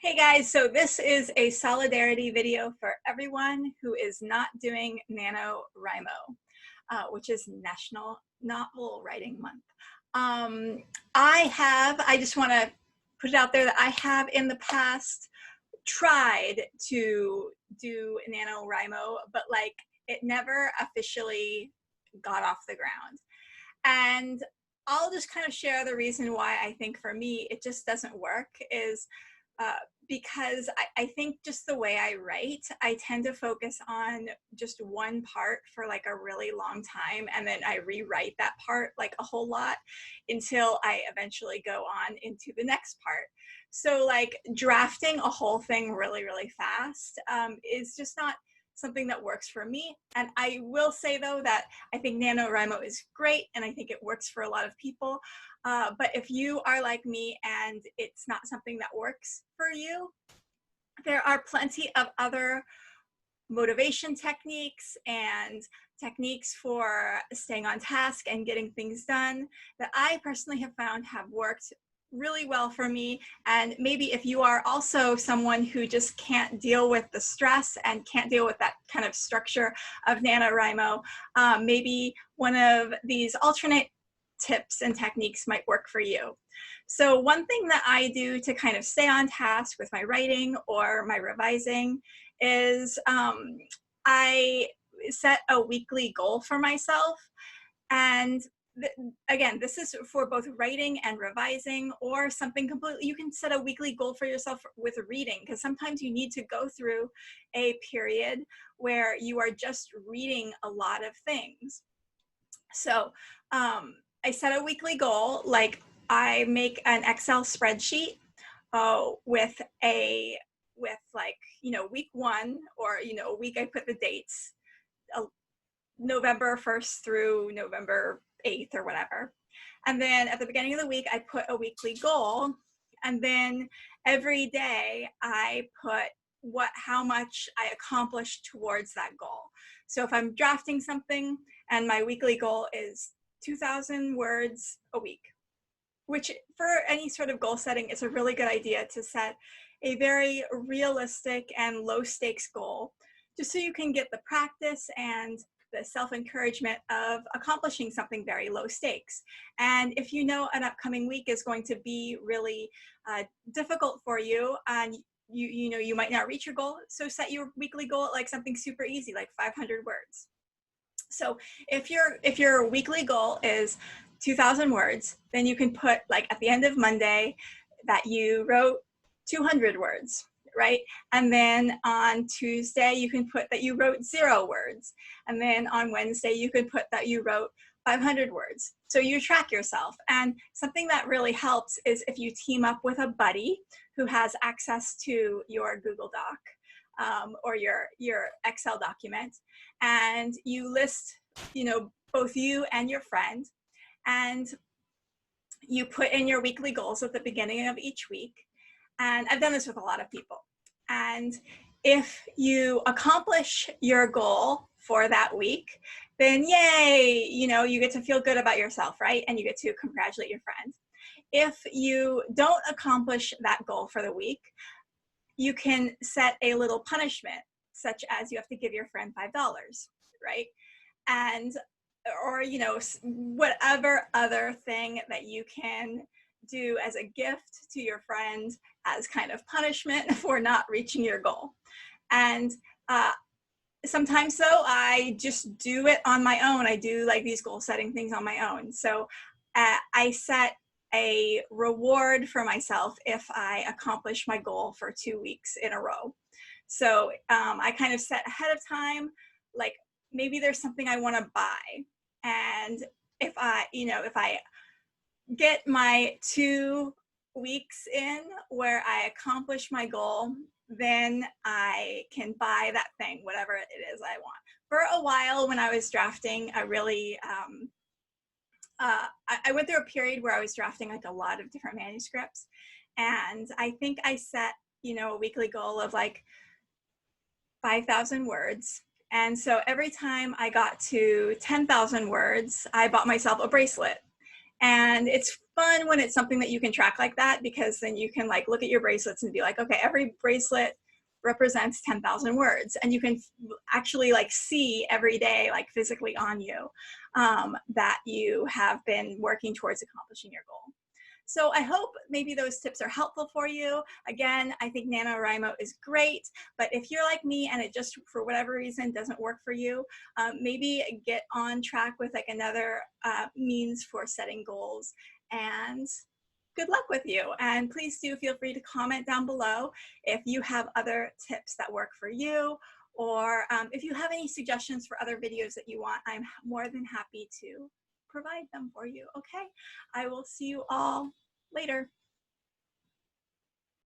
Hey guys, so this is a solidarity video for everyone who is not doing NaNoWriMo, which is National Novel Writing Month. I just want to put it out there that I have in the past tried to do NaNoWriMo, but like it never officially got off the ground. And I'll just kind of share the reason why I think for me it just doesn't work is because I think just the way I write, I tend to focus on just one part for like a really long time, and then I rewrite that part like a whole lot until I eventually go on into the next part. So like drafting a whole thing really, really fast is just not something that works for me. And I will say though that I think NaNoWriMo is great and I think it works for a lot of people. But if you are like me and it's not something that works for you, there are plenty of other motivation techniques and techniques for staying on task and getting things done that I personally have found have worked really well for me. And maybe if you are also someone who just can't deal with the stress and can't deal with that kind of structure of NaNoWriMo, maybe one of these alternate tips and techniques might work for you. So one thing that I do to kind of stay on task with my writing or my revising is I set a weekly goal for myself. And again, this is for both writing and revising, or something completely, you can set a weekly goal for yourself with reading, because sometimes you need to go through a period where you are just reading a lot of things. So I set a weekly goal, like I make an Excel spreadsheet with like, week 1, or, a week I put the dates, November 1st through November 8th or whatever. And then at the beginning of the week, I put a weekly goal. And then every day I put how much I accomplished towards that goal. So if I'm drafting something and my weekly goal is 2,000 words a week, which for any sort of goal setting, it's a really good idea to set a very realistic and low stakes goal, just so you can get the practice and the self-encouragement of accomplishing something very low stakes. And if you know an upcoming week is going to be really difficult for you, and you might not reach your goal, so set your weekly goal at like something super easy, like 500 words. So if your weekly goal is 2,000 words, then you can put like at the end of Monday that you wrote 200 words, right? And then on Tuesday, you can put that you wrote 0 words. And then on Wednesday, you can put that you wrote 500 words. So you track yourself. And something that really helps is if you team up with a buddy who has access to your Google Doc or your Excel document, and you list, both you and your friend, and you put in your weekly goals at the beginning of each week. And I've done this with a lot of people. And if you accomplish your goal for that week, then yay, you get to feel good about yourself, right? And you get to congratulate your friend. If you don't accomplish that goal for the week, you can set a little punishment, such as you have to give your friend $5, right? And, or, whatever other thing that you can do as a gift to your friend as kind of punishment for not reaching your goal. And sometimes though, I just do it on my own. I do like these goal setting things on my own. So I set a reward for myself if I accomplish my goal for 2 weeks in a row. So I kind of set ahead of time, like maybe there's something I want to buy. And if I get my 2 weeks in where I accomplish my goal, then I can buy that thing, whatever it is I want. For a while when I was drafting, I really, I went through a period where I was drafting like a lot of different manuscripts. And I think I set, a weekly goal of like 5,000 words. And so every time I got to 10,000 words, I bought myself a bracelet. And it's fun when it's something that you can track like that, because then you can like look at your bracelets and be like, okay, every bracelet represents 10,000 words, and you can actually like see every day, like physically on you, that you have been working towards accomplishing your goal. So I hope maybe those tips are helpful for you. Again, I think NaNoWriMo is great, but if you're like me and it just for whatever reason doesn't work for you, maybe get on track with like another means for setting goals. And good luck with you. And please do feel free to comment down below if you have other tips that work for you, or if you have any suggestions for other videos that you want, I'm more than happy to provide them for you. Okay, I will see you all later.